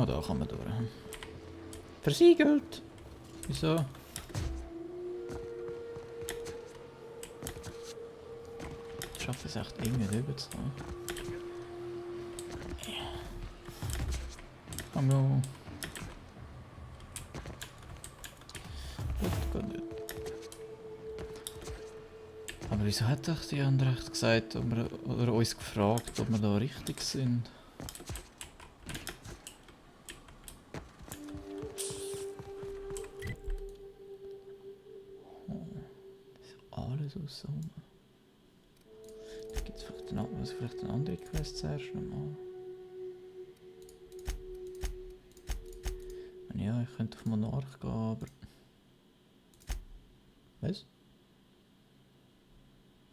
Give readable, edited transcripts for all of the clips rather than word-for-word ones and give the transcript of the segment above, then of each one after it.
Oh, da kann man durch. Versiegelt! Wieso? Ich schaffe es echt irgendwie rüberzukommen. Hallo. Gut, nicht. Aber wieso hat doch die andere echt gesagt, oder uns gefragt, ob wir da richtig sind? Alles aus Sonem. Gibt es vielleicht eine andere Quest zuerst nochmal? Ja, ich könnte auf Monarch gehen, aber... Was?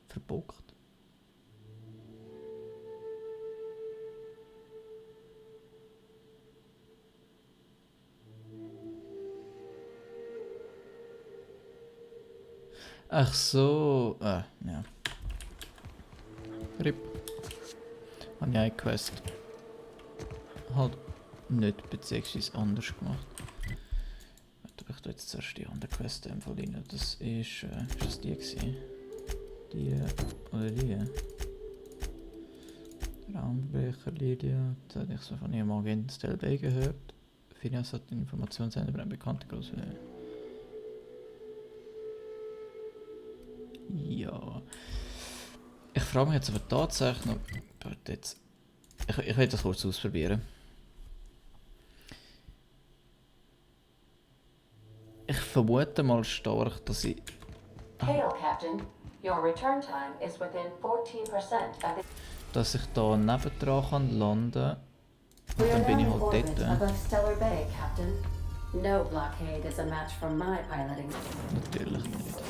Verbockt? Ach so, ja. RIP. Habe ich eine Quest halt nicht beziehungsweise anders gemacht. Ich tue jetzt zuerst die andere Quest rein. Das ist das die gewesen? Die oder die? Raumbrecher Lydia. Das hatte ich so von ihrem Agenten Stelbey gehört. Phineas hat die Informationssender über einen bekannten großen. Ja. Ich frage mich jetzt aber tatsächlich noch. Jetzt. Ich will das kurz ausprobieren. Ich vermute mal stark, dass ich. Hail, Captain. Your return time is within 14% of the... Dass ich da nebendran kann landen. Und dann bin ich halt dort. Above Stellar Bay, Captain. No blockade is a match for my piloting. Natürlich nicht.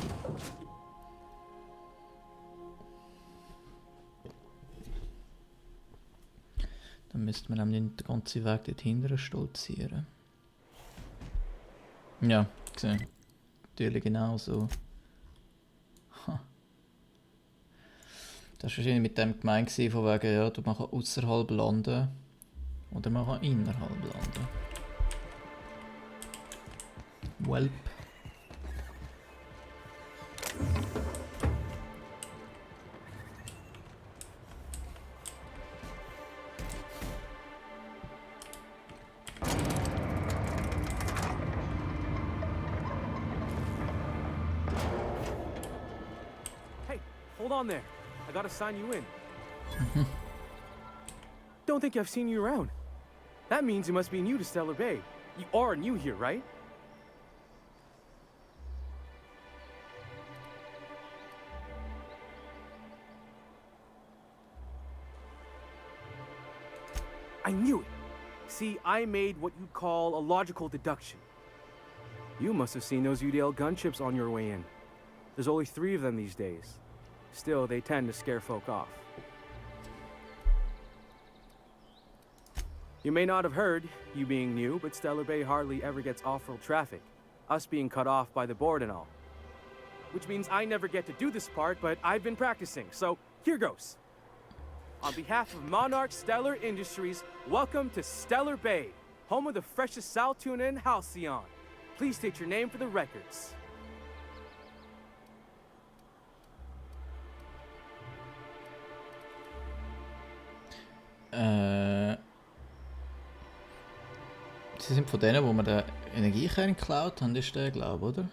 Dann müsste man nämlich nicht den ganzen Weg dort hinten stolzieren. Ja, gesehen. Natürlich genau so. Das war wahrscheinlich mit dem gemeint, von wegen, ja, man kann außerhalb landen oder man kann innerhalb landen. Welp. Hey, hold on there. I gotta sign you in. Don't think I've seen you around. That means you must be new to Stellar Bay. You are new here, right? I knew it. See, I made what you'd call a logical deduction. You must have seen those UDL gunships on your way in. There's only 3 of them these days. Still, they tend to scare folk off. You may not have heard, you being new, but Stellar Bay hardly ever gets off-road traffic. Us being cut off by the board and all. Which means I never get to do this part, but I've been practicing, so here goes. On behalf of Monarch Stellar Industries, welcome to Stellar Bay, home of the freshest sal tuna in Halcyon. Please state your name for the records. Sie sind von denen, wo wir den Energiekern geklaut haben, ist der, glaube ich, oder?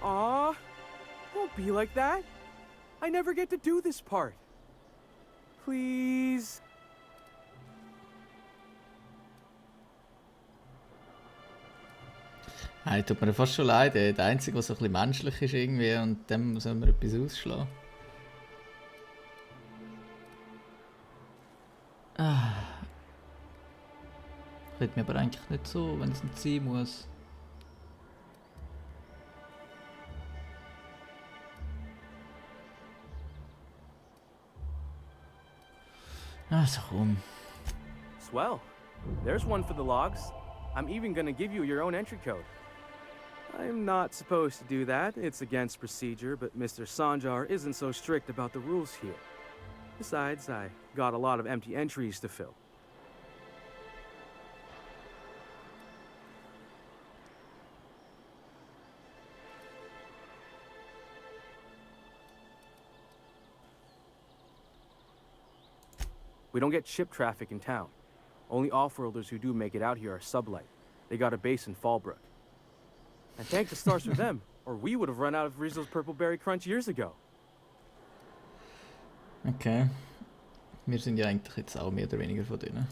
Aw, don't be like that. I never get to do this part. Please. Nein, tut mir fast schon leid. Der Einzige, der so ein bisschen menschlich ist irgendwie und dem soll man etwas ausschlagen. Kriegt mir aber eigentlich nicht so, wenn es nicht sein muss. Also komm. Swell. There's one for the logs. I'm even gonna give you your own entry code. I'm not supposed to do that. It's against procedure, but Mr. Sanjar isn't so strict about the rules here. Besides, I got a lot of empty entries to fill. We don't get ship traffic in town. Only off-worlders who do make it out here are sublight. They got a base in Fallbrook. And thank the stars for them, or we would have run out of Rizzo's Purple Berry Crunch years ago. Okay. Wir sind ja eigentlich jetzt auch mehr oder weniger von denen.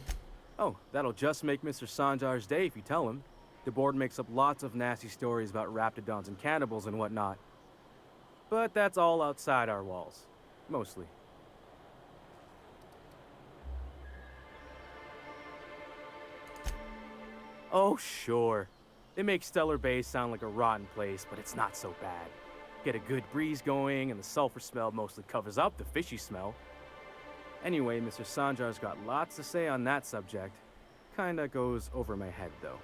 Oh, that'll just make Mr. Sanjar's day if you tell him. The board makes up lots of nasty stories about raptidons and cannibals and whatnot. But that's all outside our walls. Mostly. Oh, sure. It makes Stellar Bay sound like a rotten place, but it's not so bad. Get a good breeze going, and the sulfur smell mostly covers up the fishy smell. Anyway, Mr. Sanjar's got lots to say on that subject. Kinda goes over my head, though.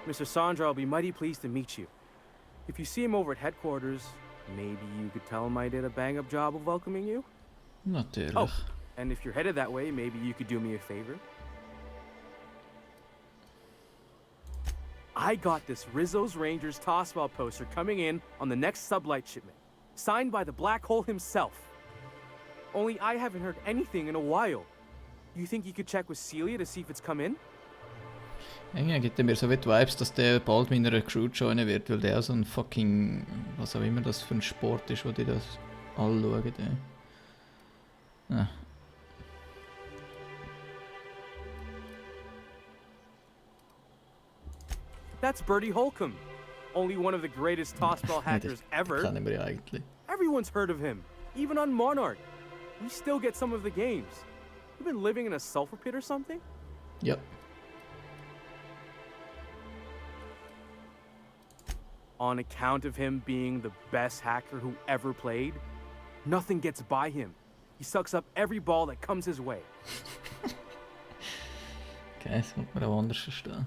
Mr. Sanjar will be mighty pleased to meet you. If you see him over at headquarters, maybe you could tell him I did a bang-up job of welcoming you? Natürlich. Oh, and if you're headed that way, maybe you could do me a favor? I got this Rizzo's Rangers tossball poster coming in on the next sublight shipment, signed by the Black Hole himself. Only I haven't heard anything in a while. You think you could check with Celia to see if it's come in? Irgendwie gibt er mir so wie die Vibes, dass der bald meiner Crew joinen wird, weil der auch so ein fucking, was auch immer das für ein Sport ist, wo die das alle schauen. Ah. That's Bertie Holcomb, only one of the greatest tossball hackers ever. Kennen wir ja eigentlich. Everyone's heard of him, even on Monarch. We still get some of the games. You've been living in a sulfur pit or something? Yep. On account of him being the best hacker who ever played, nothing gets by him. He sucks up every ball that comes his way. Okay, das muss man auch anders verstehen.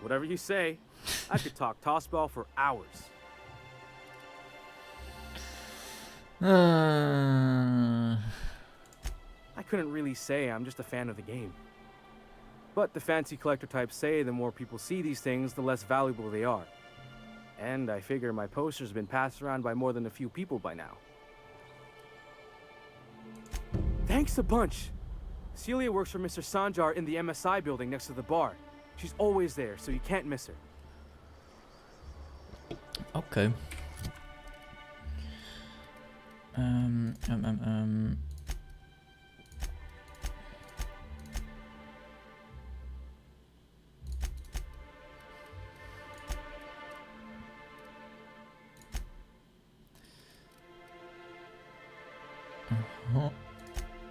Whatever you say, I could talk tossball for hours. I couldn't really say, I'm just a fan of the game. But the fancy collector types say the more people see these things, the less valuable they are. And I figure my poster's been passed around by more than a few people by now. Thanks a bunch. Celia works for Mr. Sanjar in the MSI building next to the bar. She's always there, so you can't miss her. Okay. Aha.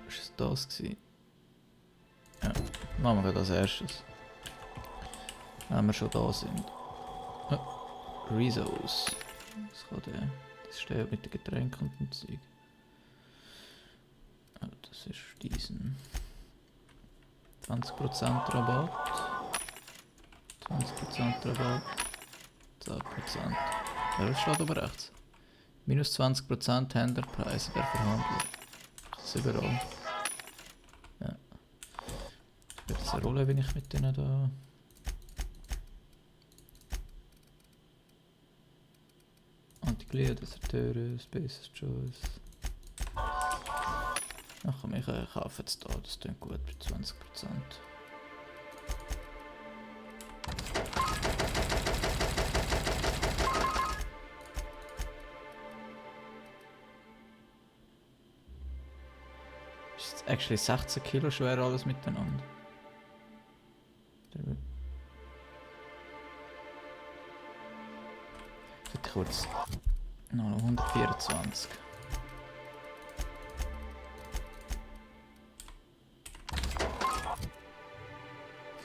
Ist es das gewesen? Ja, machen wir gerade als erstes. Wenn wir schon da sind. Rizzo's. Was kann der? Das steht mit den Getränken und dem Zeug. Oh, das ist diesen. 20% Rabatt. 20% Rabatt. 10%. Ja, das steht aber rechts. Minus 20% Händlerpreise der Verhandler. Das ist überall. Ja. Spielt das eine Rolle, wenn ich mit denen da... Antiglied, Deserteure, Spaces Choice. Ach komm, ich kaufe jetzt da, das klingt gut bei 20%. Ist jetzt actually 16 Kilo schwer alles miteinander. Kurz. Noch 124.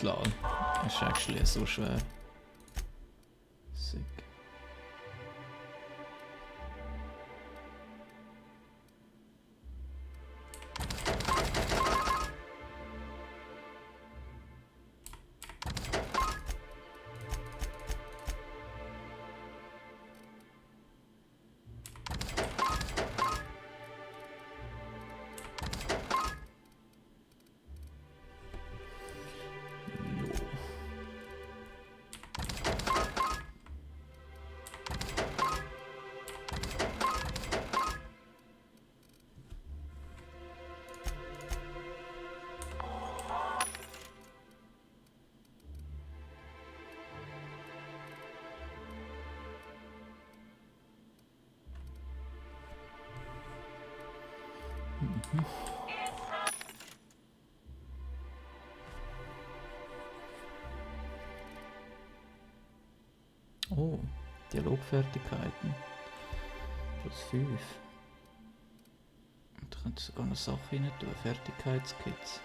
Lol. Das ist actually so schwer. Sick. Oh, Dialogfertigkeiten. Plus 5. Und da könnte sogar eine Sache rein tun. Fertigkeitskits.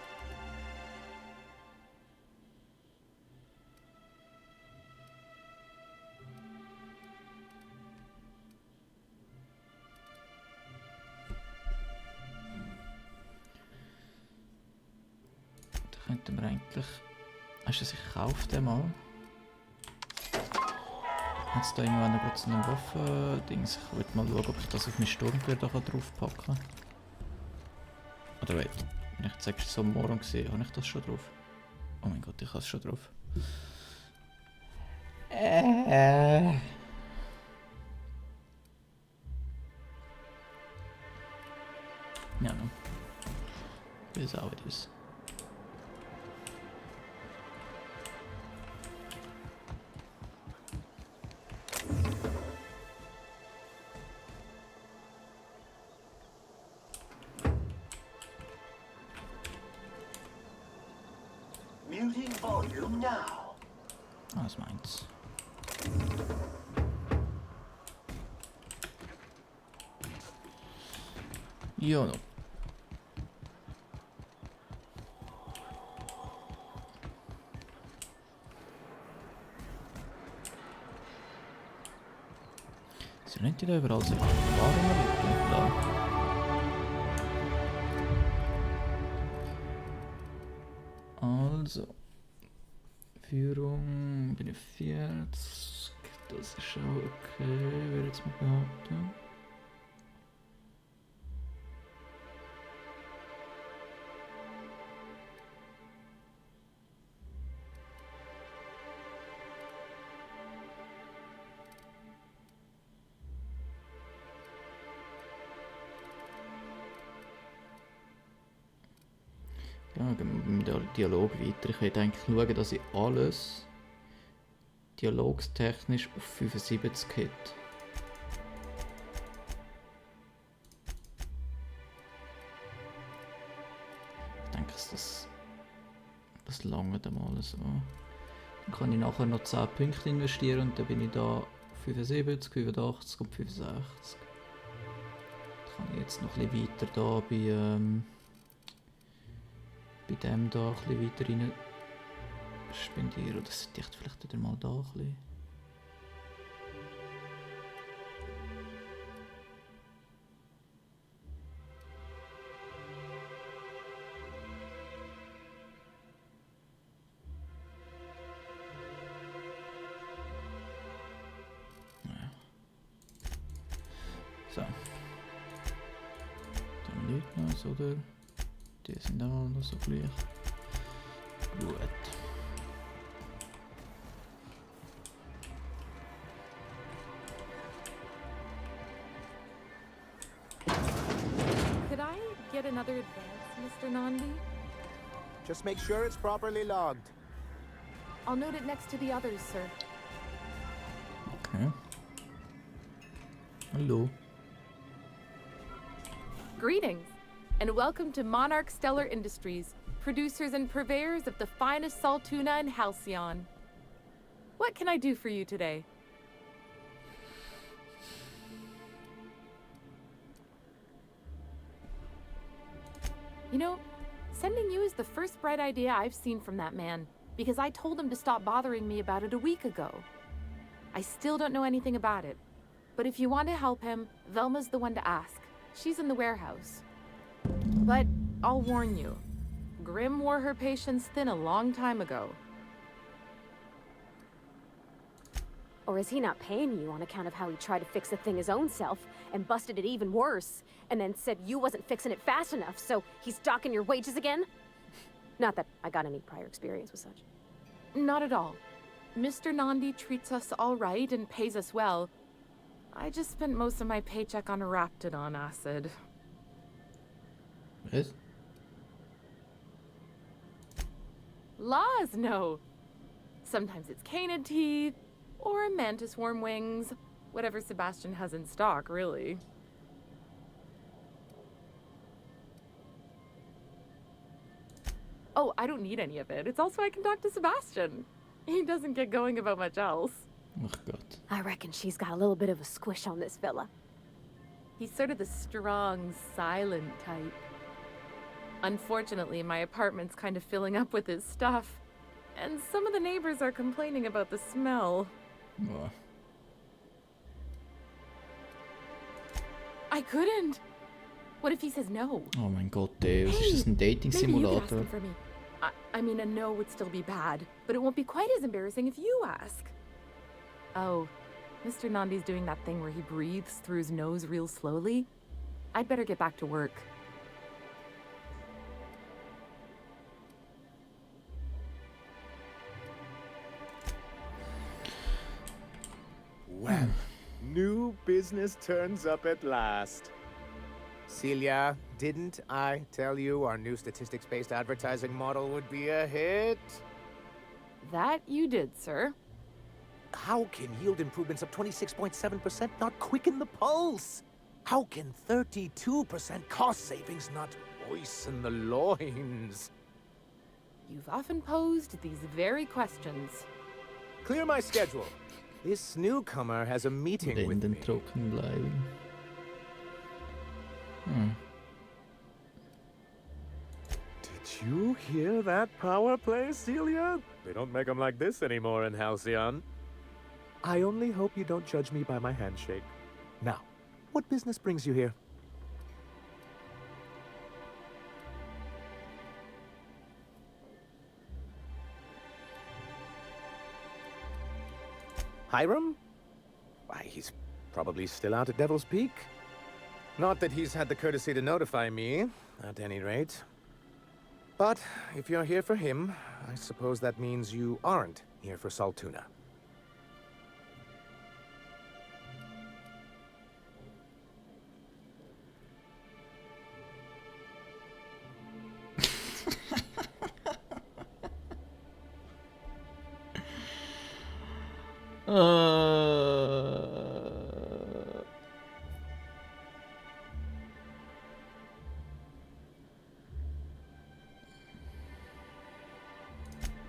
Da könnten wir eigentlich... Hast du sich gekauft einmal? Hat es da irgendwann gerade so einen Waffen-Dings? Ich wollte mal schauen, ob ich das auf mein Sturmgewehr da draufpacken kann. Oder wait, wenn ich jetzt sage, so morgen gesehen, habe ich das schon drauf? Oh mein Gott, ich habe es schon drauf. Ja, no. Is how it is. Muting volume now. Das ist meins. Ja, no. Sind nicht die da überall so warm da? Also, Führung bin ich 40, das ist auch okay, würde jetzt mal behaupten. Ja, gehen wir mit dem Dialog weiter. Ich werde eigentlich schauen, dass ich alles dialogstechnisch auf 75 hätte. Ich denke, das langt einmal so. Dann kann ich nachher noch 10 Punkte investieren und dann bin ich da auf 75, 85 und 65. Dann kann ich jetzt noch ein bisschen weiter da bei dem da ein bisschen weiter rein spendieren. Oder sollte ich vielleicht wieder mal da ein bisschen. Naja. So. Dann liegt noch, oder? Die sind auch noch so gleich. Gut. Could I get another advance, Mr. Nandi? Just make sure it's properly logged. I'll note it next to the others, sir. Okay. Hallo. Greetings, and welcome to Monarch Stellar Industries, producers and purveyors of the finest salt tuna in Halcyon. What can I do for you today? You know, sending you is the first bright idea I've seen from that man, because I told him to stop bothering me about it a week ago. I still don't know anything about it, but if you want to help him, Velma's the one to ask. She's in the warehouse. But I'll warn you, Grimm wore her patience thin a long time ago. Or is he not paying you on account of how he tried to fix the thing his own self and busted it even worse, and then said you wasn't fixing it fast enough, so he's docking your wages again? Not that I got any prior experience with such. Not at all. Mr. Nandi treats us all right and pays us well. I just spent most of my paycheck on Raptidon acid. Was? Laws, no. Sometimes it's canid teeth, or mantis worm wings. Whatever Sebastian has in stock, really. Oh, I don't need any of it. It's also I can talk to Sebastian. He doesn't get going about much else. Oh god. I reckon she's got a little bit of a squish on this fella. He's sort of the strong, silent type. Unfortunately, my apartment's kind of filling up with his stuff. And some of the neighbors are complaining about the smell. Oh. I couldn't. What if he says no? Oh mein Gott, ey, was Hey, ist das, ein maybe you could ask Dating-Simulator? him for me. I mean, a no would still be bad, but it won't be quite as embarrassing if you ask. Oh, Mr. Nandi's doing that thing where he breathes through his nose real slowly. I'd better get back to work. Well, new business turns up at last. Celia, didn't I tell you our new statistics-based advertising model would be a hit? That you did, sir. How can yield improvements of 26.7% not quicken the pulse? How can 32% cost savings not moisten the loins? You've often posed these very questions. Clear my schedule. This newcomer has a meeting with Lenden me. trocken bleiben. Did you hear that power play, Celia? They don't make them like this anymore in Halcyon. I only hope you don't judge me by my handshake. Now, what business brings you here? Hiram? Why, he's probably still out at Devil's Peak. Not that he's had the courtesy to notify me, at any rate. But if you're here for him, I suppose that means you aren't here for Saltuna.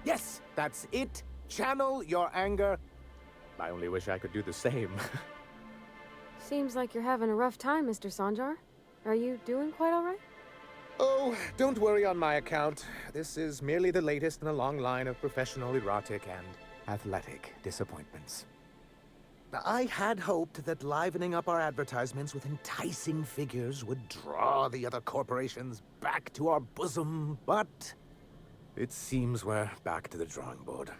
Yes, that's it. Channel your anger. I only wish I could do the same. Seems like you're having a rough time, Mr. Sanjar. Are you doing quite all right? Oh, don't worry on my account. This is merely the latest in a long line of professional erotic and athletic disappointments. I had hoped that livening up our advertisements with enticing figures would draw the other corporations back to our bosom, but it seems we're back to the drawing board.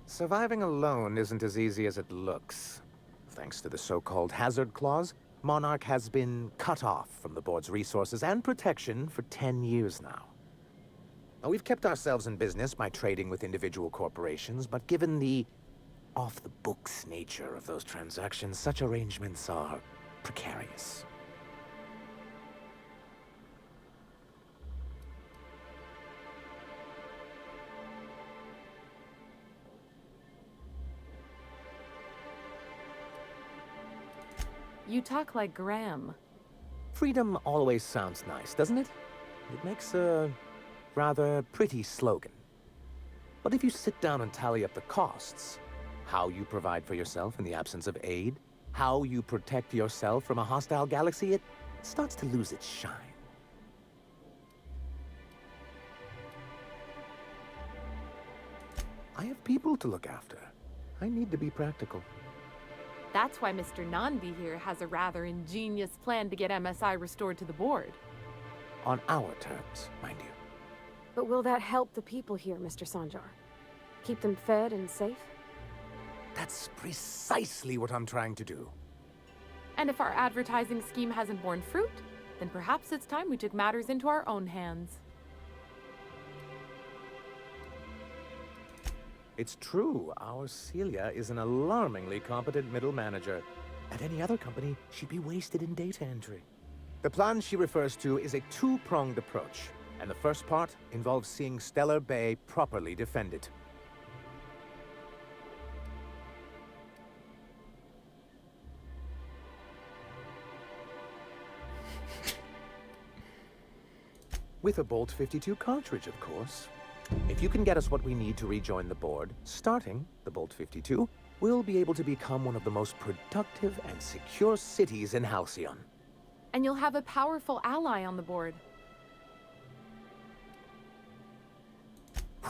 Surviving alone isn't as easy as it looks. Thanks to the so-called hazard clause, Monarch has been cut off from the board's resources and protection for 10 years now. Now, we've kept ourselves in business by trading with individual corporations, but given the off-the-books nature of those transactions, such arrangements are precarious. You talk like Graham. Freedom always sounds nice, doesn't it? It makes a rather pretty slogan. But if you sit down and tally up the costs, how you provide for yourself in the absence of aid, how you protect yourself from a hostile galaxy, it starts to lose its shine. I have people to look after. I need to be practical. That's why Mr. Nandi here has a rather ingenious plan to get MSI restored to the board. On our terms, mind you. But will that help the people here, Mr. Sanjar? Keep them fed and safe? That's precisely what I'm trying to do. And if our advertising scheme hasn't borne fruit, then perhaps it's time we took matters into our own hands. It's true, our Celia is an alarmingly competent middle manager. At any other company, she'd be wasted in data entry. The plan she refers to is a two-pronged approach, and the first part involves seeing Stellar Bay properly defended. With a Bolt 52 cartridge, of course. If you can get us what we need to rejoin the board, starting the Bolt 52, we'll be able to become one of the most productive and secure cities in Halcyon. And you'll have a powerful ally on the board.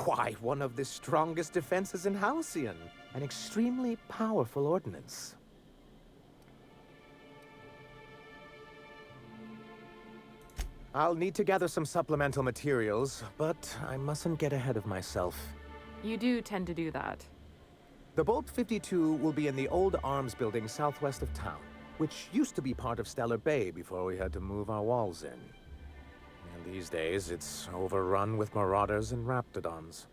Why, one of the strongest defenses in Halcyon. An extremely powerful ordnance. I'll need to gather some supplemental materials, but I mustn't get ahead of myself. You do tend to do that. The Bolt 52 will be in the old arms building southwest of town, which used to be part of Stellar Bay before we had to move our walls in. And these days, it's overrun with marauders and raptidons.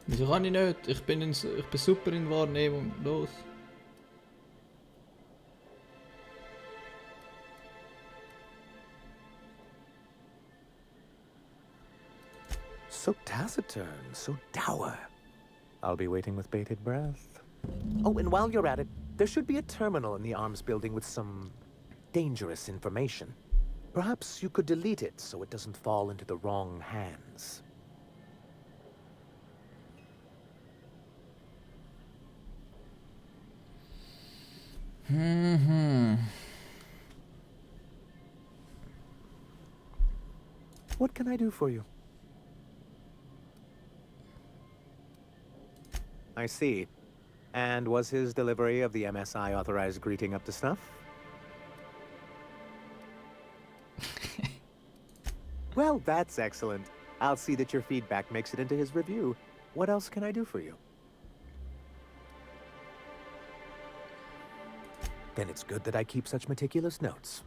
Wieso kann ich nicht? Ich bin super in Wahrnehmung. Los. So taciturn, so dour. I'll be waiting with bated breath. Oh, and while you're at it, there should be a terminal in the arms building with some dangerous information. Perhaps you could delete it so it doesn't fall into the wrong hands. What can I do for you? I see. And was his delivery of the MSI authorized greeting up to snuff? Well, that's excellent. I'll see that your feedback makes it into his review. What else can I do for you? Then it's good that I keep such meticulous notes.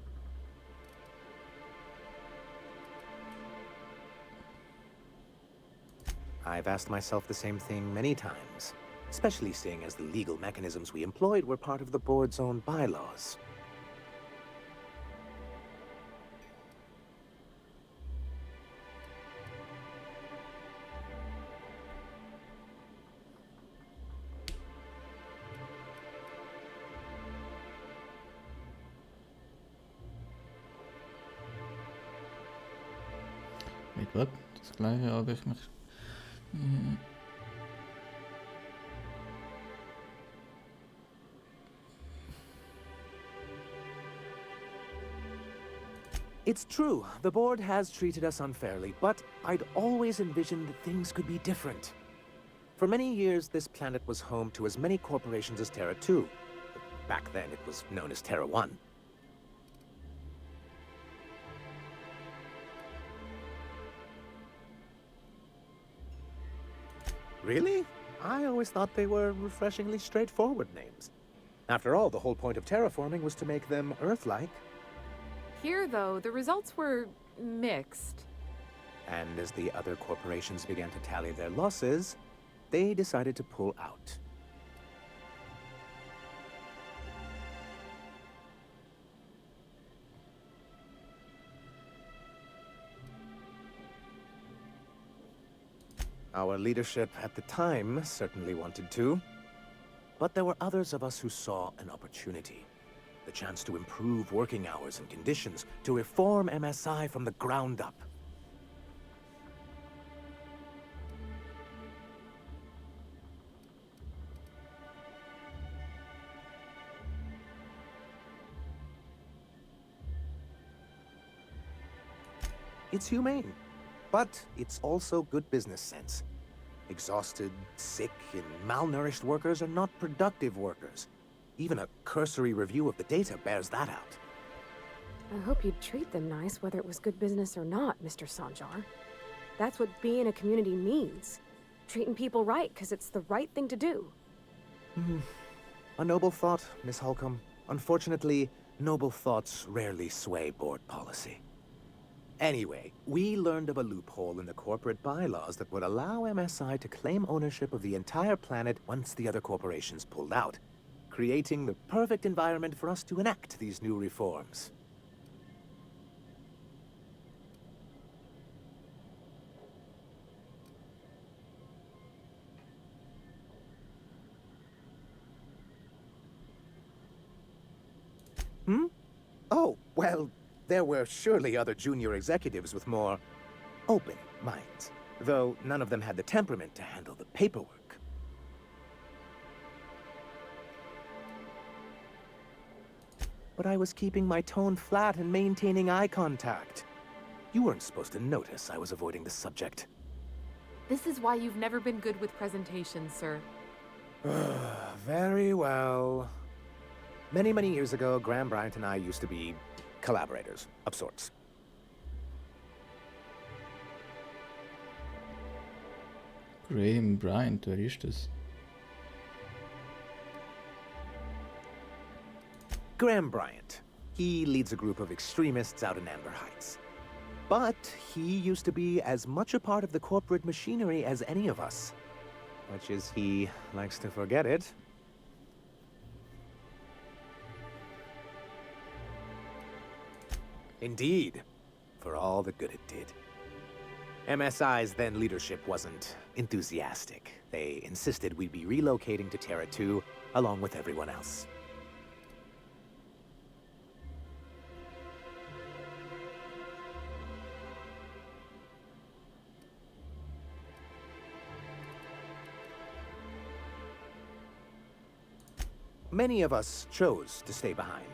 I've asked myself the same thing many times, especially seeing as the legal mechanisms we employed were part of the board's own bylaws. Wait, was? Das gleiche habe ich mich... It's true, the board has treated us unfairly, but I'd always envisioned that things could be different. For many years, this planet was home to as many corporations as Terra 2. Back then, it was known as Terra 1. Really? I always thought they were refreshingly straightforward names. After all, the whole point of terraforming was to make them Earth-like. Here, though, the results were mixed. And as the other corporations began to tally their losses, they decided to pull out. Our leadership at the time certainly wanted to, but there were others of us who saw an opportunity. The chance to improve working hours and conditions, to reform MSI from the ground up. It's humane, but it's also good business sense. Exhausted, sick, and malnourished workers are not productive workers. Even a cursory review of the data bears that out. I hope you'd treat them nice, whether it was good business or not, Mr. Sanjar. That's what being a community means. Treating people right, because it's the right thing to do. A noble thought, Miss Holcomb. Unfortunately, noble thoughts rarely sway board policy. Anyway, we learned of a loophole in the corporate bylaws that would allow MSI to claim ownership of the entire planet once the other corporations pulled out, creating the perfect environment for us to enact these new reforms. Oh, well, there were surely other junior executives with more open minds, though none of them had the temperament to handle the paperwork. But I was keeping my tone flat and maintaining eye contact. You weren't supposed to notice I was avoiding the subject. This is why you've never been good with presentations, sir. Very well. Many, many years ago, Graham Bryant and I used to be collaborators of sorts. Graham Bryant, wer ist das? Graham Bryant. He leads a group of extremists out in Amber Heights. But he used to be as much a part of the corporate machinery as any of us. Much as he likes to forget it. Indeed, for all the good it did. MSI's then leadership wasn't enthusiastic. They insisted we'd be relocating to Terra 2, along with everyone else. Many of us chose to stay behind.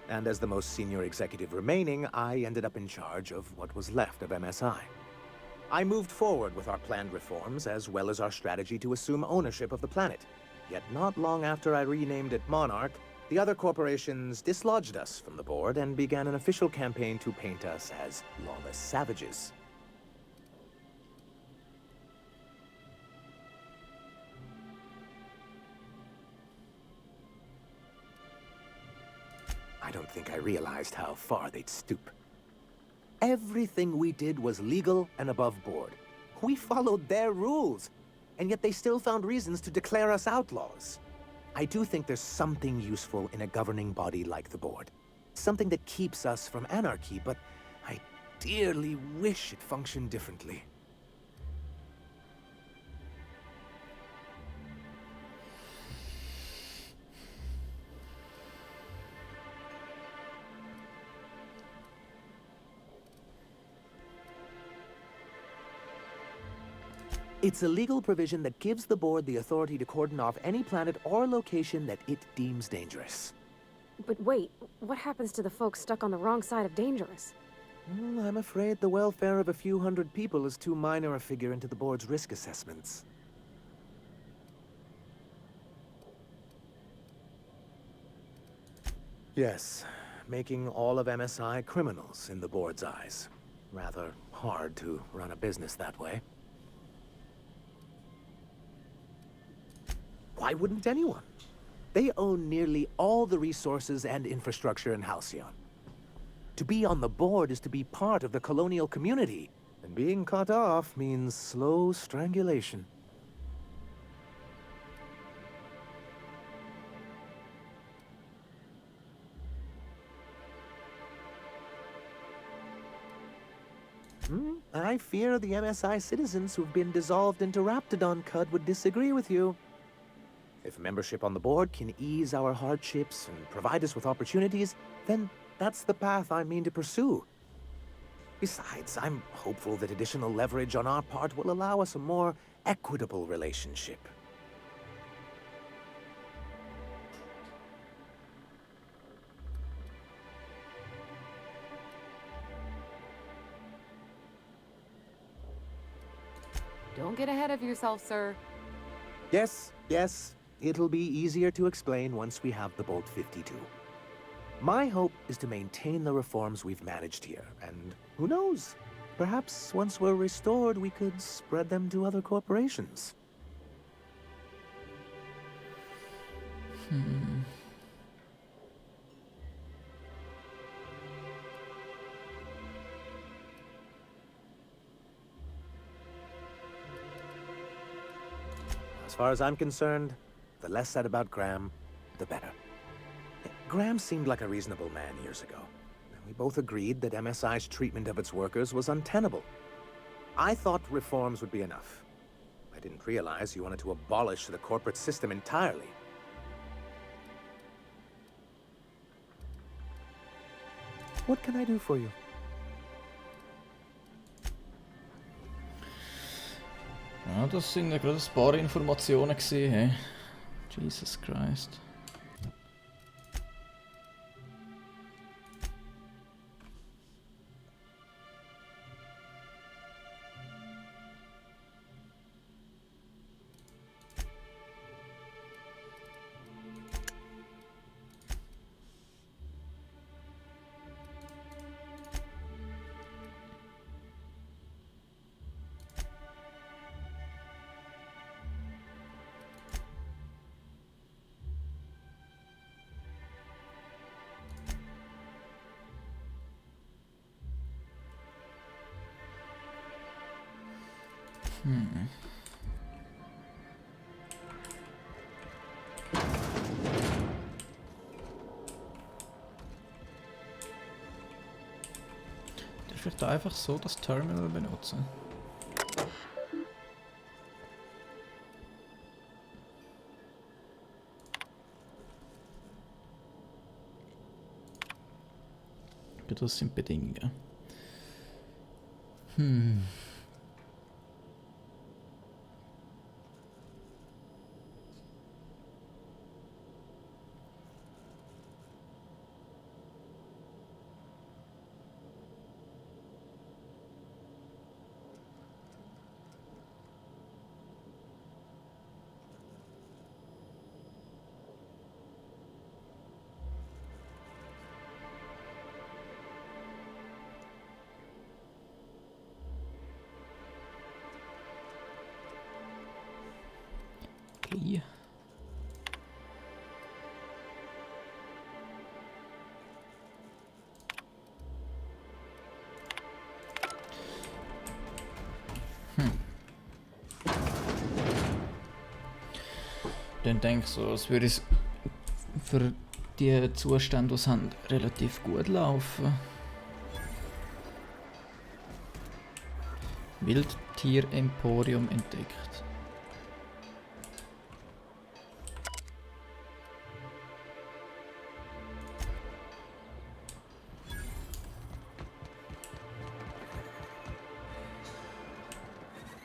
And as the most senior executive remaining, I ended up in charge of what was left of MSI. I moved forward with our planned reforms, as well as our strategy to assume ownership of the planet. Yet not long after I renamed it Monarch, the other corporations dislodged us from the board and began an official campaign to paint us as lawless savages. I don't think I realized how far they'd stoop. Everything we did was legal and above board. We followed their rules, and yet they still found reasons to declare us outlaws. I do think there's something useful in a governing body like the board. Something that keeps us from anarchy, but I dearly wish it functioned differently. It's a legal provision that gives the board the authority to cordon off any planet or location that it deems dangerous. But wait, what happens to the folks stuck on the wrong side of dangerous? Well, I'm afraid the welfare of a few hundred people is too minor a figure into the board's risk assessments. Yes, making all of MSI criminals in the board's eyes. Rather hard to run a business that way. Why wouldn't anyone? They own nearly all the resources and infrastructure in Halcyon. To be on the board is to be part of the colonial community, and being cut off means slow strangulation. I fear the MSI citizens who've been dissolved into Raptidon Cud would disagree with you. If membership on the board can ease our hardships and provide us with opportunities, then that's the path I mean to pursue. Besides, I'm hopeful that additional leverage on our part will allow us a more equitable relationship. Don't get ahead of yourself, sir. Yes. It'll be easier to explain once we have the Bolt 52. My hope is to maintain the reforms we've managed here, and who knows? Perhaps once we're restored, we could spread them to other corporations. As far as I'm concerned, the less said about Graham, the better. Graham seemed like a reasonable man years ago. We both agreed that MSI's treatment of its workers was untenable. I thought reforms would be enough. I didn't realize you wanted to abolish the corporate system entirely. What can I do for you? Ja, das sind ja gerade ein paar Informationen gewesen, hey. Jesus Christ. Ich würde einfach so das Terminal benutzen. Das sind Bedingungen. Okay. Dann denke ich so, als würde es für die Zustände, die es haben, relativ gut laufen. Wildtier-Emporium entdeckt.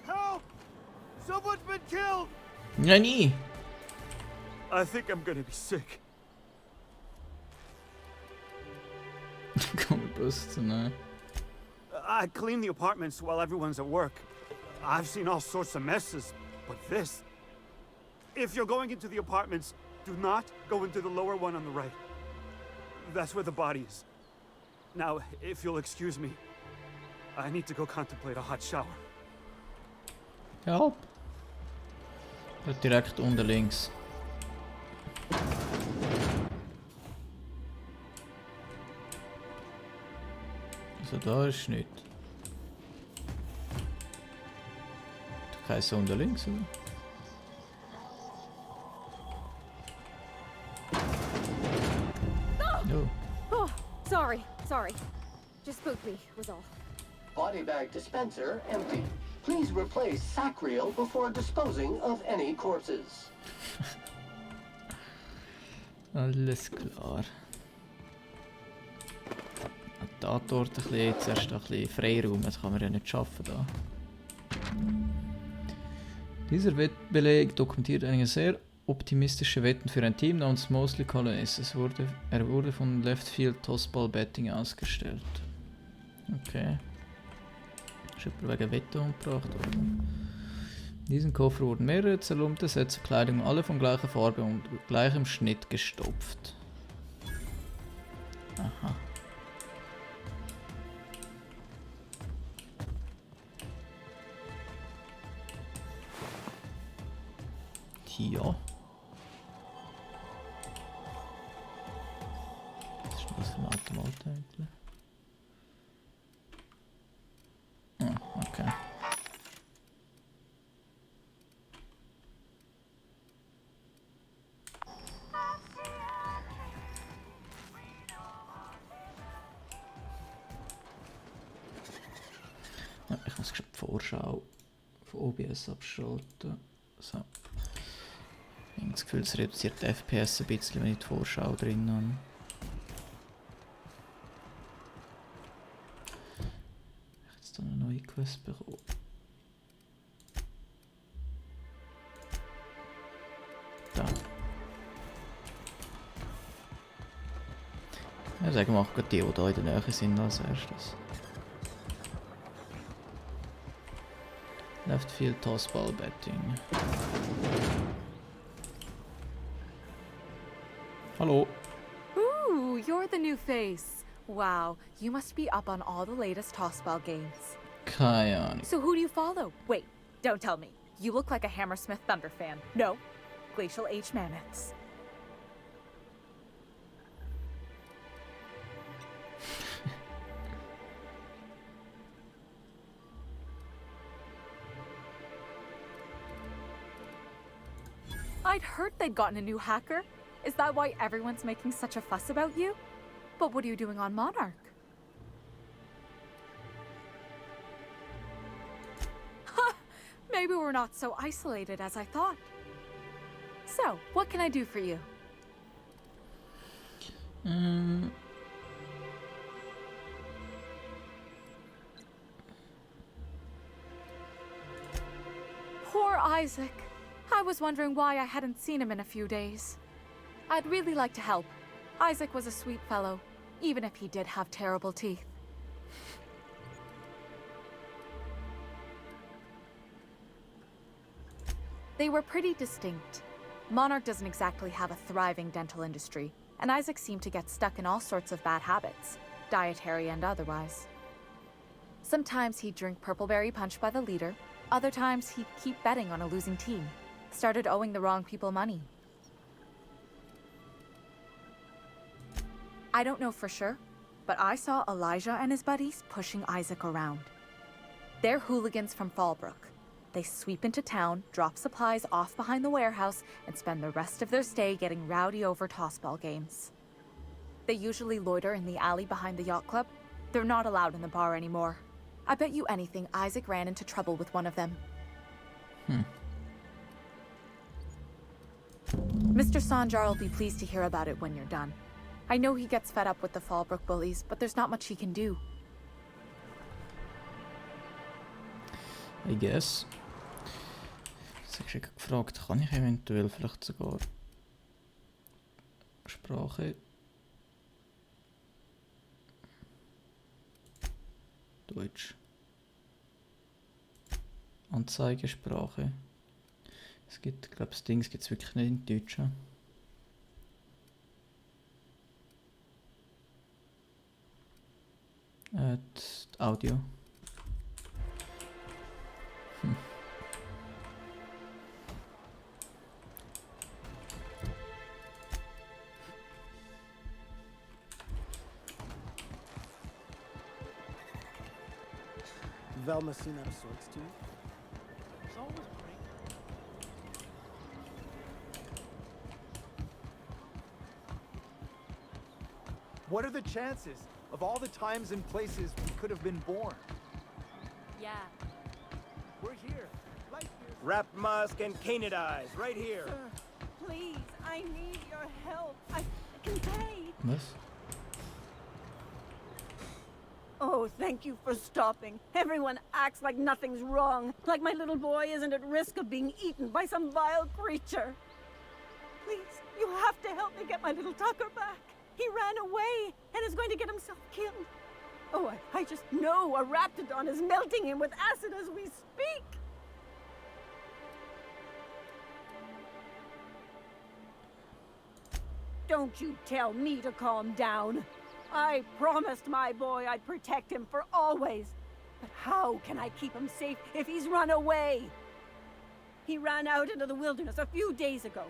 Help! Someone's been killed! Ja, nie! I think I'm gonna be sick. Komm, das zu nehmen. I clean the apartments while everyone's at work. I've seen all sorts of messes, but this... If you're going into the apartments, do not go into the lower one on the right. That's where the body is. Now, if you'll excuse me, I need to go contemplate a hot shower. Ja. Direkt unten links. Also da ist nicht. Kein so unten links, oder? Oh. Oh, sorry. Just spooked me, was all. Body bag dispenser empty. Please replace sack reel before disposing of any corpses. Alles klar. Da dort ein bisschen, zuerst ein bisschen Freiraum, das kann man ja nicht schaffen da. Dieser Wettbeleg dokumentiert einige sehr optimistische Wetten für ein Team namens Mostly Colonies. Er wurde von Left Field Tossball Betting ausgestellt. Okay. Ist jemand wegen Wetten umgebracht worden. In diesem Koffer wurden mehrere zerlumpte Sätze Kleidung, alle von gleicher Farbe und gleichem Schnitt gestopft. Aha. Ja. Was ist denn das für ein Automat eigentlich? Ah, okay. Ja, ich muss die Vorschau von OBS abschalten. So. Ich habe das Gefühl, es reduziert die FPS ein bisschen, wenn ich die Vorschau drin habe. Das Büro. Da. Ja, sagen wir auch die, die da in der Nähe sind als erstes. Left Field Tossball Betting. Hallo. Ooh, you're the new face. Wow, you must be up on all the latest tossball games. Keine Ahnung. So who do you follow? Wait, don't tell me. You look like a Hammersmith Thunder fan. No, Glacial H Mammoths. I'd heard they'd gotten a new hacker. Is that why everyone's making such a fuss about you? But what are you doing on Monarch? Ha! Maybe we're not so isolated as I thought. So, what can I do for you? Poor Isaac. I was wondering why I hadn't seen him in a few days. I'd really like to help. Isaac was a sweet fellow, even if he did have terrible teeth. They were pretty distinct. Monarch doesn't exactly have a thriving dental industry, and Isaac seemed to get stuck in all sorts of bad habits, dietary and otherwise. Sometimes he'd drink purpleberry punch by the liter, other times he'd keep betting on a losing team, started owing the wrong people money. I don't know for sure, but I saw Elijah and his buddies pushing Isaac around. They're hooligans from Fallbrook. They sweep into town, drop supplies off behind the warehouse, and spend the rest of their stay getting rowdy over tossball games. They usually loiter in the alley behind the yacht club. They're not allowed in the bar anymore. I bet you anything Isaac ran into trouble with one of them. Mr. Sanjar will be pleased to hear about it when you're done. I know he gets fed up with the Fallbrook bullies, but there's not much he can do. I guess. Ich habe gefragt, kann ich eventuell vielleicht sogar Sprache Deutsch Anzeigesprache. Es gibt, ich glaube, das Ding gibt es wirklich nicht in Deutsch. Das Audio. Velma seem out of sorts to you? What are the chances of all the times and places we could have been born? Yeah. We're here, right here. Wrap musk and canid eyes, right here. Sir, please, I need your help. I can pay. Was? Oh, thank you for stopping. Everyone acts like nothing's wrong, like my little boy isn't at risk of being eaten by some vile creature. Please, you have to help me get my little Tucker back. He ran away and is going to get himself killed. Oh, I just know a raptidon is melting him with acid as we speak. Don't you tell me to calm down. I promised my boy I'd protect him for always. But how can I keep him safe if he's run away? He ran out into the wilderness a few days ago.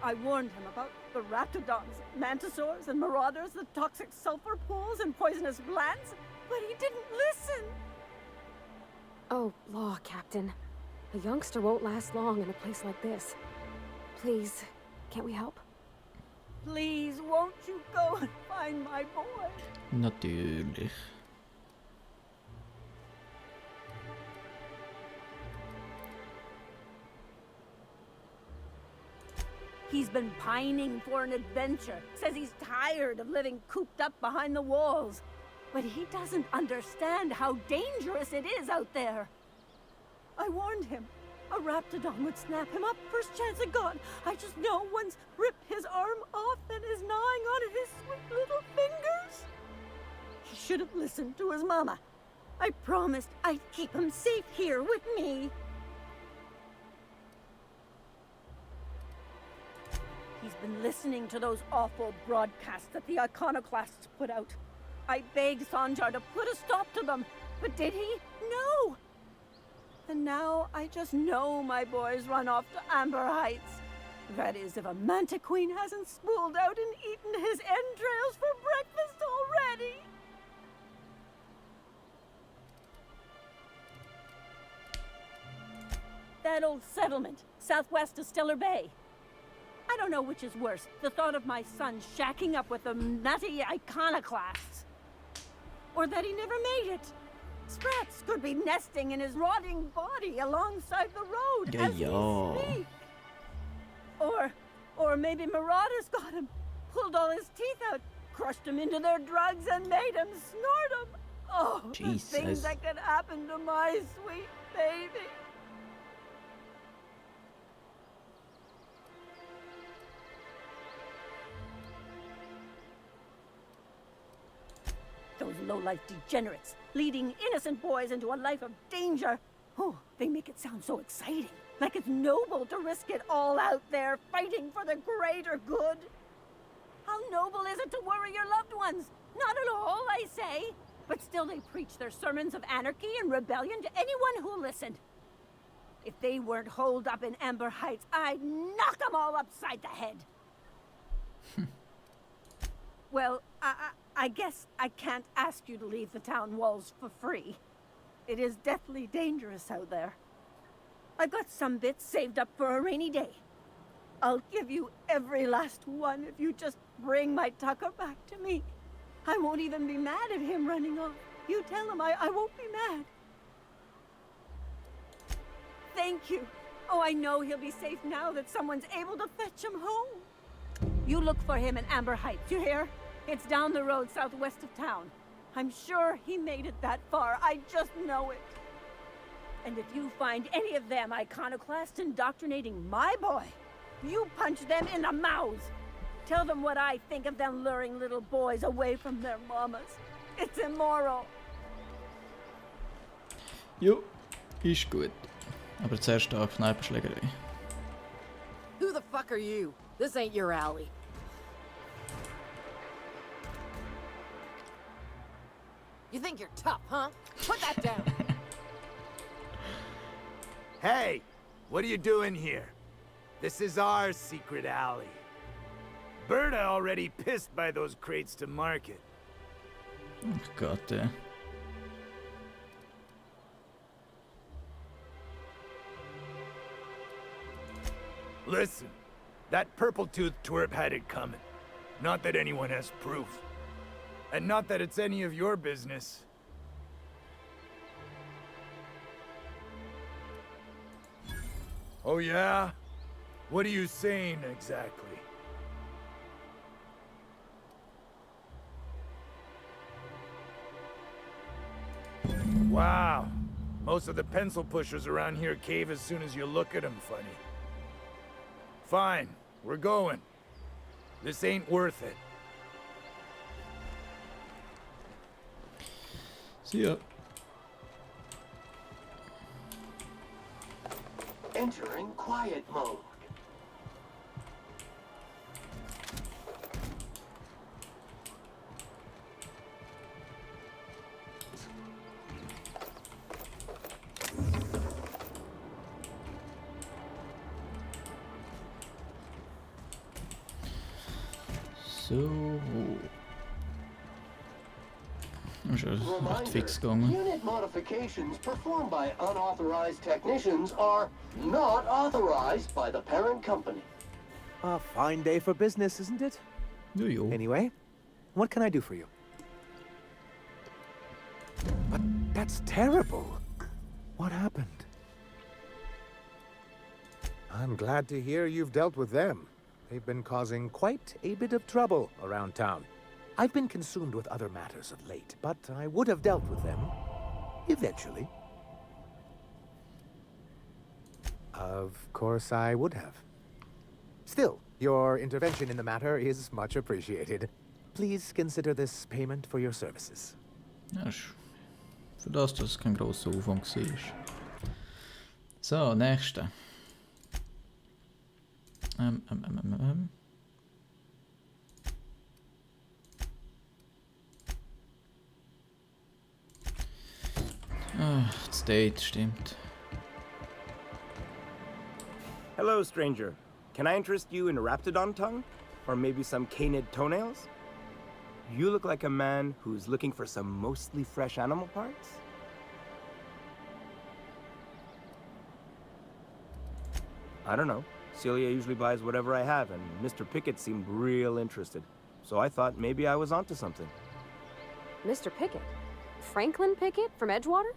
I warned him about the raptidons, mantisaurs, and marauders, the toxic sulfur pools and poisonous glands, but he didn't listen. Oh, law, Captain. A youngster won't last long in a place like this. Please, can't we help? Please, won't you go and find my boy? Natürlich. He's been pining for an adventure. Says he's tired of living cooped up behind the walls. But he doesn't understand how dangerous it is out there. I warned him. A raptidon would snap him up first chance it got. I just know one's ripped his arm off and is gnawing on his sweet little fingers. He should have listened to his mama. I promised I'd keep him safe here with me. He's been listening to those awful broadcasts that the iconoclasts put out. I begged Sanjar to put a stop to them, but did he? No! And now I just know my boy's run off to Amber Heights. That is, if a manta queen hasn't spooled out and eaten his entrails for breakfast already. That old settlement, southwest of Stellar Bay. I don't know which is worse, the thought of my son shacking up with the nutty iconoclasts, or that he never made it. Sprats could be nesting in his rotting body alongside the road as we speak. Or maybe marauders got him, pulled all his teeth out, crushed him into their drugs and made him snort them. Oh, Jesus. the things that could happen to my sweet baby. Those low-life degenerates, leading innocent boys into a life of danger. Oh, they make it sound so exciting. Like it's noble to risk it all out there, fighting for the greater good. How noble is it to worry your loved ones? Not at all, I say. But still they preach their sermons of anarchy and rebellion to anyone who listened. If they weren't holed up in Amber Heights, I'd knock them all upside the head. Well, I guess I can't ask you to leave the town walls for free. It is deathly dangerous out there. I've got some bits saved up for a rainy day. I'll give you every last one if you just bring my Tucker back to me. I won't even be mad at him running off. You tell him I won't be mad. Thank you. Oh, I know he'll be safe now that someone's able to fetch him home. You look for him in Amber Heights, you hear? It's down the road southwest of town. I'm sure he made it that far. I just know it. And if you find any of them iconoclasts indoctrinating my boy, you punch them in the mouths. Tell them what I think of them luring little boys away from their mamas. It's immoral. Jo, ist gut. Aber zuerst eine Kneipenschlägerei. Who the fuck are you? This ain't your alley. You think you're tough, huh? Put that down. Hey, what are you doing here? This is our secret alley. Berta already pissed by those crates to market. Oh Gott, ey. Listen, that purple-toothed twerp had it coming. Not that anyone has proof. And not that it's any of your business. Oh yeah? What are you saying exactly? Wow. Most of the pencil pushers around here cave as soon as you look at them funny. Fine, we're going. This ain't worth it. See ya. Entering quiet mode. So. Ist recht fix gegangen. Unit modifications performed by unauthorized technicians are not authorized by the parent company. A fine day for business, isn't it? Jo. Anyway, what can I do for you? But that's terrible. What happened? I'm glad to hear you've dealt with them. They've been causing quite a bit of trouble around town. I've been consumed with other matters of late, but I would have dealt with them eventually. Of course I would have. Still, your intervention in the matter is much appreciated. Please consider this payment for your services. Ja, für das, dass es kein grosser Aufwand war. So, nächste. Das Date stimmt. Hello, stranger. Can I interest you in Raptidon tongue? Or maybe some canid toenails? You look like a man who's looking for some mostly fresh animal parts? I don't know. Celia usually buys whatever I have, and Mr. Pickett seemed real interested. So I thought maybe I was onto something. Mr. Pickett? Franklin Pickett from Edgewater?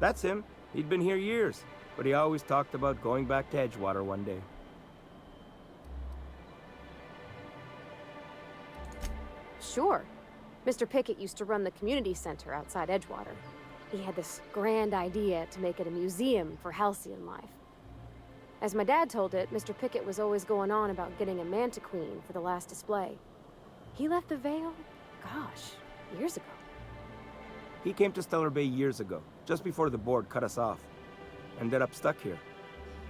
That's him. He'd been here years, but he always talked about going back to Edgewater one day. Sure. Mr. Pickett used to run the community center outside Edgewater. He had this grand idea to make it a museum for halcyon life. As my dad told it, Mr. Pickett was always going on about getting a manta queen for the last display. He left the Vale, gosh, years ago. He came to Stellar Bay years ago, just before the board cut us off. Ended up stuck here.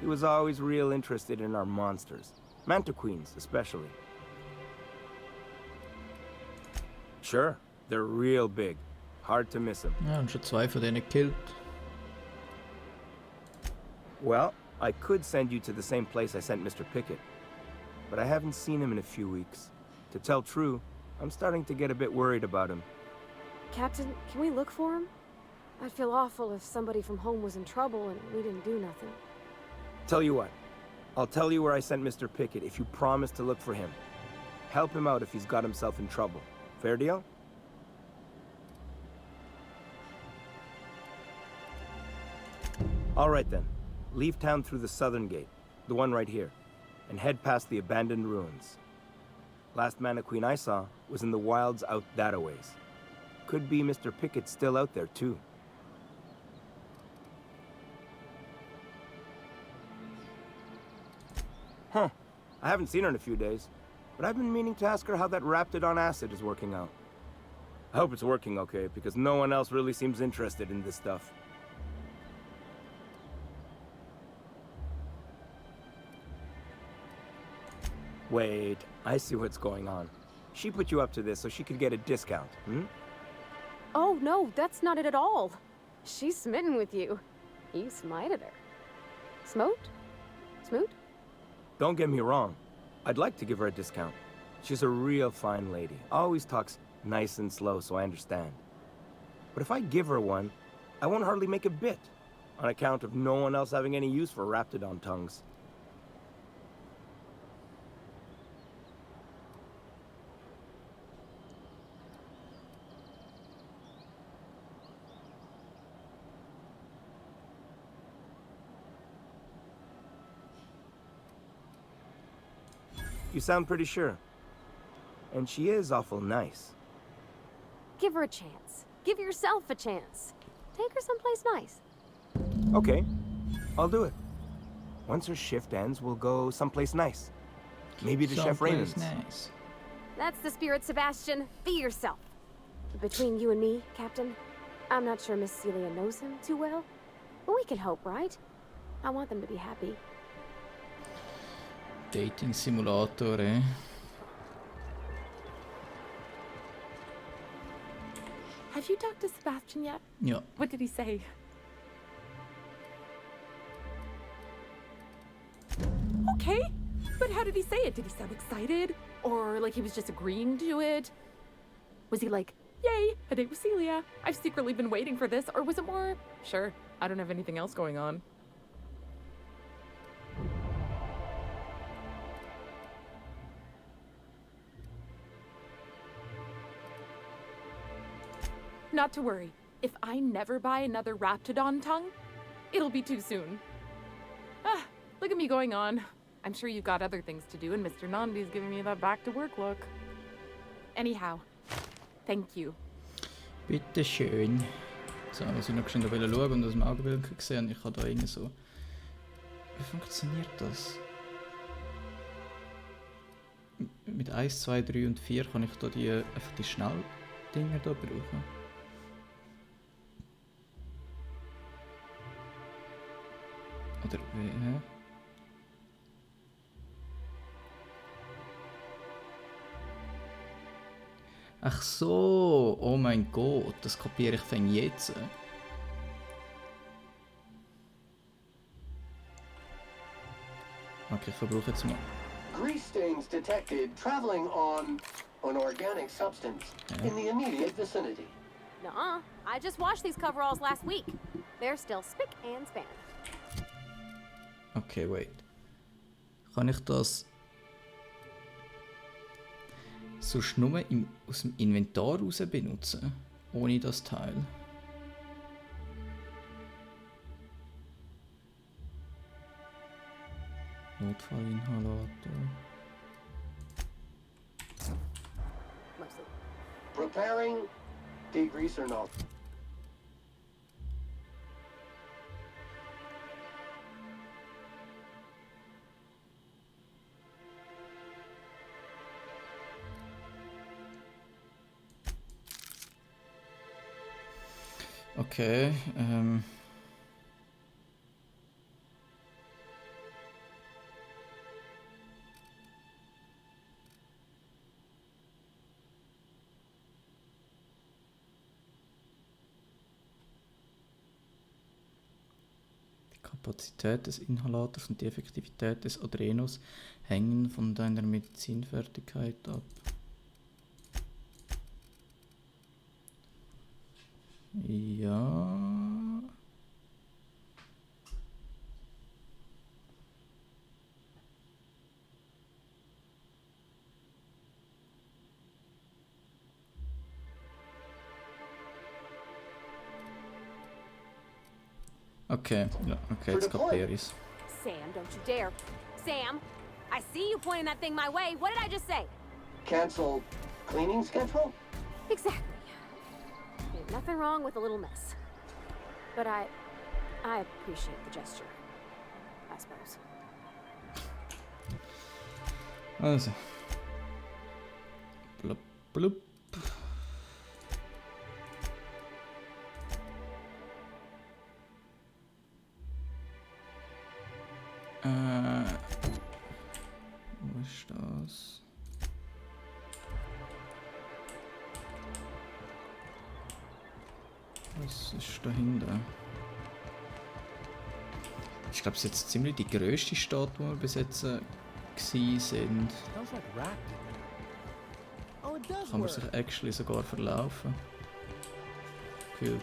He was always real interested in our monsters. Manta queens, especially. Sure, they're real big. Hard to miss them. Ja, und schon 2 von denen gekillt. Well, I could send you to the same place I sent Mr. Pickett. But I haven't seen him in a few weeks. To tell true, I'm starting to get a bit worried about him. Captain, can we look for him? I'd feel awful if somebody from home was in trouble and we didn't do nothing. Tell you what, I'll tell you where I sent Mr. Pickett if you promise to look for him. Help him out if he's got himself in trouble. Fair deal? All right then. Leave town through the southern gate, the one right here, and head past the abandoned ruins. Last Mana Queen I saw was in the wilds out that-a-ways. Could be Mr. Pickett still out there, too. Huh. I haven't seen her in a few days, but I've been meaning to ask her how that Raptidon acid is working out. I hope it's working okay, because no one else really seems interested in this stuff. Wait, I see what's going on. She put you up to this so she could get a discount, hmm? Oh, no, that's not it at all. She's smitten with you. You smited her. Smote? Smoot? Don't get me wrong. I'd like to give her a discount. She's a real fine lady. Always talks nice and slow, so I understand. But if I give her one, I won't hardly make a bit, on account of no one else having any use for Raptidon tongues. You sound pretty sure. And she is awful nice. Give her a chance. Give yourself a chance. Take her someplace nice. Okay, I'll do it. Once her shift ends, we'll go someplace nice. Maybe to Chef Raymond's. Nice. That's the spirit, Sebastian. Be yourself. Between you and me, Captain, I'm not sure Miss Celia knows him too well. But we can hope, right? I want them to be happy. Dating Simulator, eh? Have you talked to Sebastian yet? Ja. What did he say? Okay, but how did he say it? Did he sound excited? Or like he was just agreeing to it? Was he like, yay, a date with Celia. I've secretly been waiting for this. Or was it more, sure, I don't have anything else going on. Not to worry. If I never buy another Raptidon tongue, it'll be too soon. Ah, look at me going on. I'm sure you've got other things to do, and Mr. Nandi's giving me that back-to-work look. Anyhow, thank you. Bitte schön. So, was ich noch schnell schauen und aus dem Augenwinkel gesehen, ich habe da irgendwie so. Wie funktioniert das? Mit 1, 2, 3 und 4 kann ich da einfach die Schnelldinger da brauchen. Oder wie? Hä? Ach so, oh mein Gott, das kapiere ich von jetzt. Okay, ich verbrauche jetzt mal. Grease stains detected traveling on an organic substance in the immediate vicinity. Nuh-uh. I just washed these coveralls last week. They're still spick and span. Okay, wait. Kann ich das sonst nur aus dem Inventar raus benutzen? Ohne das Teil? Notfallinhalator. Mostly. Preparing degreaser nozzle. Okay, Die Kapazität des Inhalators und die Effektivität des Adrenos hängen von deiner Medizinfertigkeit ab. Ja. Okay, ja, okay, jetzt kapiere ich's. Sam, don't you dare. Sam, I see you pointing that thing my way. What did I just say? Cancel cleaning schedule? Exactly. Ain't nothing wrong with a little mess. But I appreciate the gesture. I suppose. Also. Blub, blub. Wo ist das? Was ist dahinter? Ich glaube, es ist jetzt ziemlich die grösste Stadt, die wir bis jetzt gsi sind. Kann man sich actually sogar verlaufen. Gefühlt.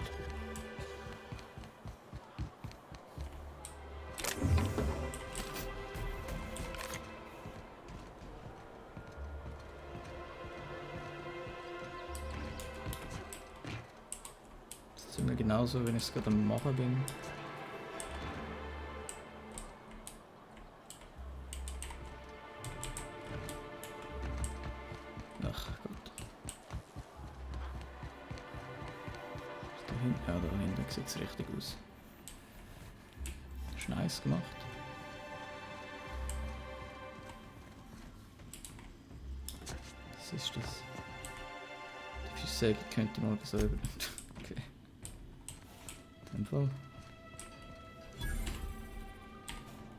Ziemlich genauso, wenn ich es gerade am Machen bin. Ach Gott. Ist da hinten? Ja, da hinten sieht es richtig aus. Ist nice gemacht. Was ist das? Die Fischsäge könnte mal besäubern. Okay. In dem Fall.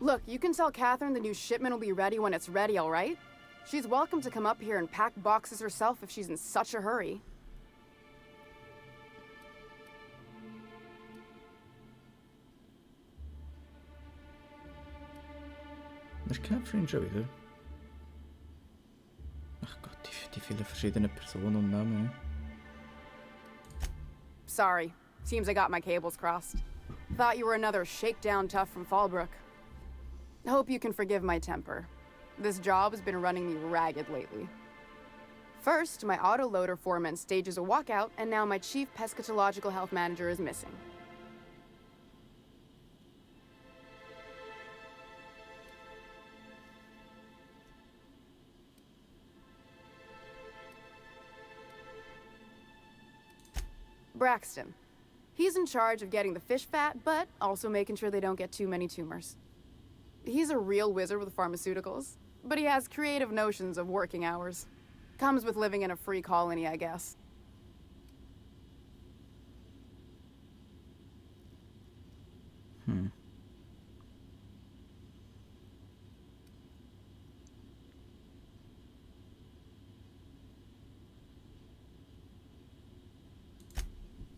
Look, you can tell Catherine the new shipment will be ready when it's ready, all right? She's welcome to come up here and pack boxes herself if she's in such a hurry. Ist Catherine schon wieder? Ach Gott, die vielen verschiedenen Personen und Namen. Sorry. Seems I got my cables crossed. Thought you were another shakedown tough from Fallbrook. Hope you can forgive my temper. This job has been running me ragged lately. First, my autoloader foreman stages a walkout, and now my chief pescatological health manager is missing. Braxton. He's in charge of getting the fish fat, but also making sure they don't get too many tumors. He's a real wizard with pharmaceuticals, but he has creative notions of working hours. Comes with living in a free colony, I guess.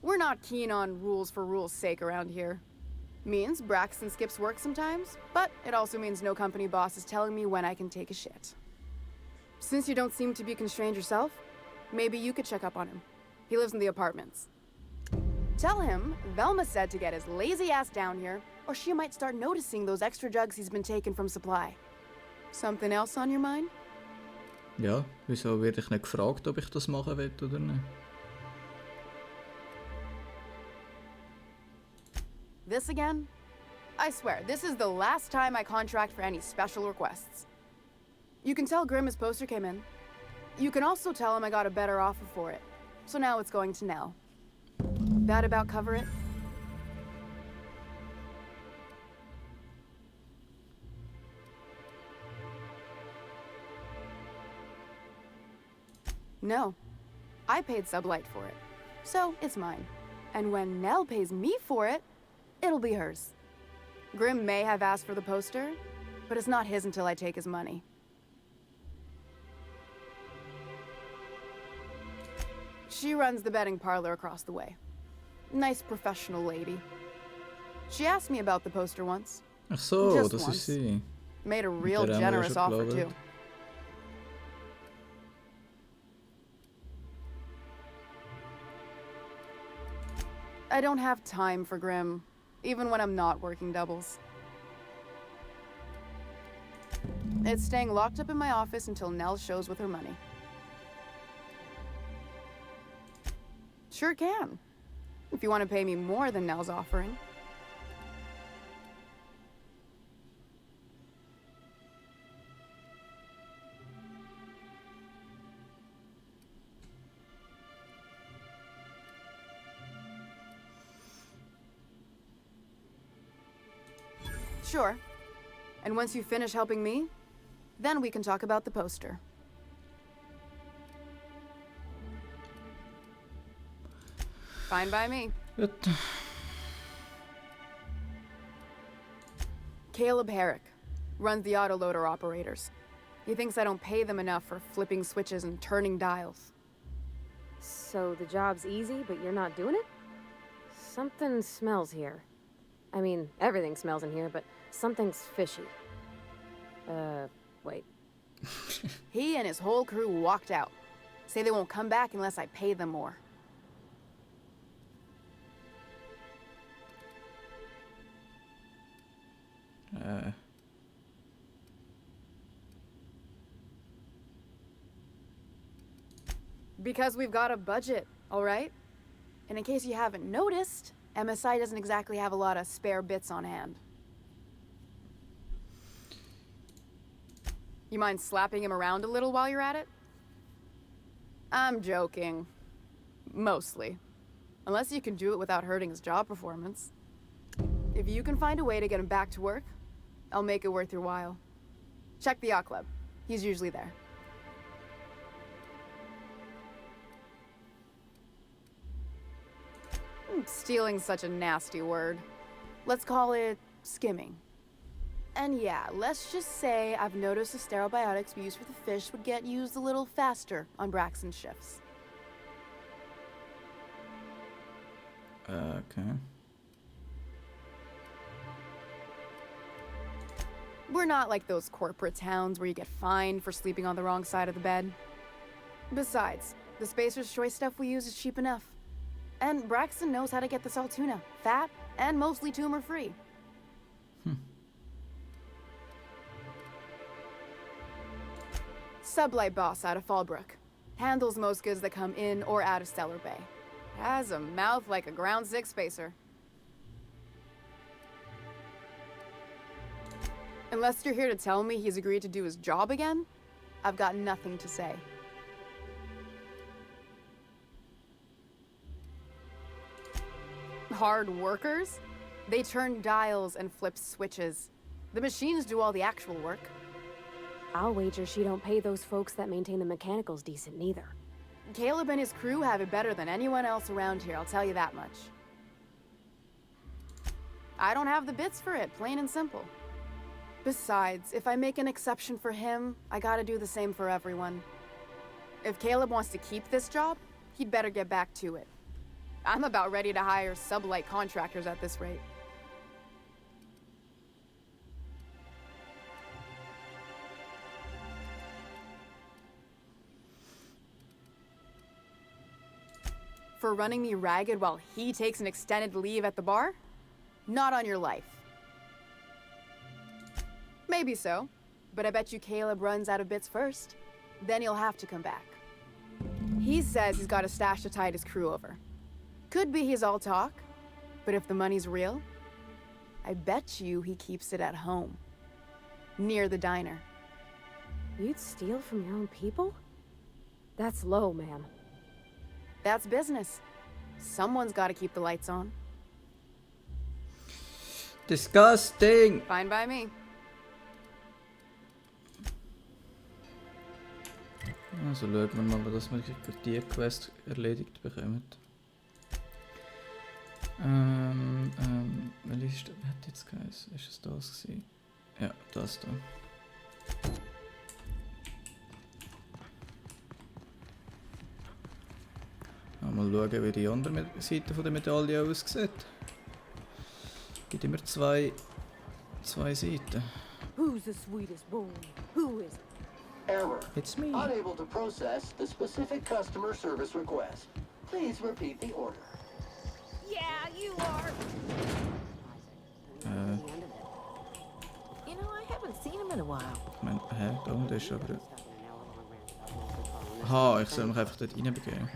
We're not keen on rules for rules' sake around here. Means Braxton skips work sometimes, but it also means no company boss is telling me when I can take a shit. Since you don't seem to be constrained yourself, maybe you could check up on him. He lives in the apartments. Tell him Velma said to get his lazy ass down here, or she might start noticing those extra jugs he's been taking from supply. Something else on your mind? Ja, wieso werde ich nicht gefragt, ob ich das machen will oder nicht? This again? I swear, this is the last time I contract for any special requests. You can tell Grimm his poster came in. You can also tell him I got a better offer for it. So now it's going to Nell. That about cover it? No. I paid Sublight for it. So it's mine. And when Nell pays me for it, it'll be hers. Grimm may have asked for the poster, but it's not his until I take his money. She runs the betting parlor across the way. Nice professional lady. She asked me about the poster once. Ach so, Just das once. ist sie. Made a real Der haben wir ja generous schon offer, geschaut. too. I don't have time for Grimm, even when I'm not working doubles. It's staying locked up in my office until Nell shows with her money. Sure can. If you want to pay me more than Nell's offering. Sure. And once you finish helping me, then we can talk about the poster. Fine by me. Gut. Caleb Herrick runs the autoloader operators. He thinks I don't pay them enough for flipping switches and turning dials. So the job's easy, but you're not doing it? Something smells here. I mean, everything smells in here, but something's fishy. Wait. He and his whole crew walked out. Say they won't come back unless I pay them more. Because we've got a budget, all right? And in case you haven't noticed, MSI doesn't exactly have a lot of spare bits on hand. You mind slapping him around a little while you're at it? I'm joking. Mostly. Unless you can do it without hurting his job performance. If you can find a way to get him back to work, I'll make it worth your while. Check the yacht club. He's usually there. Stealing's such a nasty word. Let's call it skimming. And yeah, let's just say I've noticed the sterile biotics we use for the fish would get used a little faster on Braxton's shifts. Okay. We're not like those corporate towns where you get fined for sleeping on the wrong side of the bed. Besides, the Spacer's Choice stuff we use is cheap enough. And Braxton knows how to get the salt tuna, fat, and mostly tumor-free. Sublight boss out of Fallbrook. Handles most goods that come in or out of Stellar Bay. Has a mouth like a ground six spacer. Unless you're here to tell me he's agreed to do his job again, I've got nothing to say. Hard workers? They turn dials and flip switches. The machines do all the actual work. I'll wager she don't pay those folks that maintain the mechanicals decent neither. Caleb and his crew have it better than anyone else around here, I'll tell you that much. I don't have the bits for it, plain and simple. Besides, if I make an exception for him, I gotta do the same for everyone. If Caleb wants to keep this job, he'd better get back to it. I'm about ready to hire sublight contractors at this rate. For running me ragged while he takes an extended leave at the bar? Not on your life. Maybe so, but I bet you Caleb runs out of bits first. Then he'll have to come back. He says he's got a stash to tide his crew over. Could be he's all talk, but if the money's real, I bet you he keeps it at home. Near the diner. You'd steal from your own people? That's low, ma'am. That's business. Someone's got to keep the lights on. Disgusting! Fine by me. Also schauen wir mal, dass wir die Quest erledigt bekommen. Welche ist das? Hat jetzt geheißen? Ist es das gewesen? Ja, das da. Mal schauen, wie die andere Seite von der Medaille aussieht. Es gibt immer zwei Seiten. Who's the sweetest boy? Who is it? Error. It's me. Unable to process the specific customer service request. Please repeat the order. Yeah, you are. You know, I haven't seen him in a while. Ich meine, da unten ist aber... Aha, ich soll mich einfach dort reinbegeben.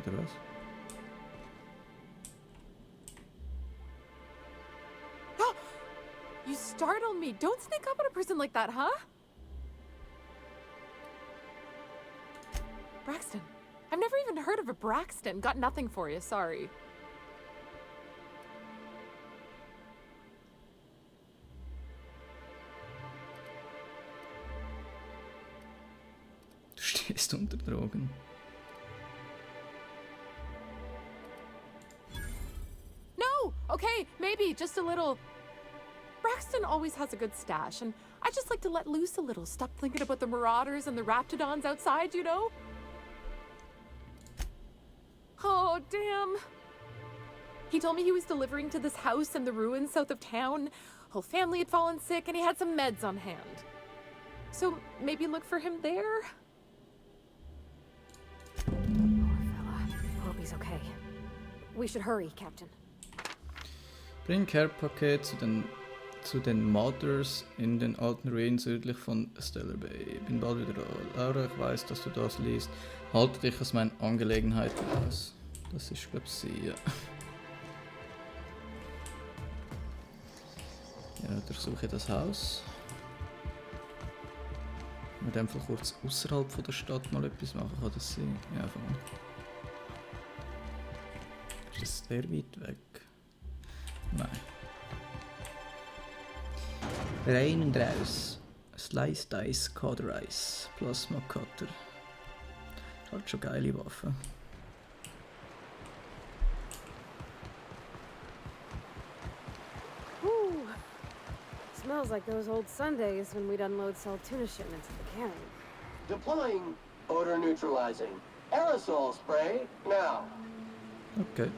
Oder was? You startled me. Don't sneak up on a person like that, huh? Braxton. I've never even heard of a Braxton. Got nothing for you, sorry. Du stehst unter Drogen. No! Okay, maybe, just a little... Braxton always has a good stash, and I just like to let loose a little. Stop thinking about the marauders and the raptidons outside, you know? Oh, damn. He told me he was delivering to this house in the ruins south of town. Whole family had fallen sick, and he had some meds on hand. So maybe look for him there? Poor fella. Hope he's okay. We should hurry, Captain. Bring Care-Paket zu den Mothers in den alten Ruinen südlich von Stellar Bay. Bin bald wieder da. Laura, ich weiß, dass du das liest. Halte dich aus meinen Angelegenheiten raus. Das ist, glaube ich, sie. Ja, durchsuche ich das Haus. In dem Fall kurz außerhalb von der Stadt mal etwas machen, kann das sein? Ja, voll. Ist das sehr weit weg? Nein. Rein und raus. Slice Dice, Cauterize, Plasma Cutter. Halt schon geile Waffen. Whew. Smells like those old Sundays when we'd unload salt tuna shipments at the cairn. Deploying odor neutralizing aerosol spray now. Okay.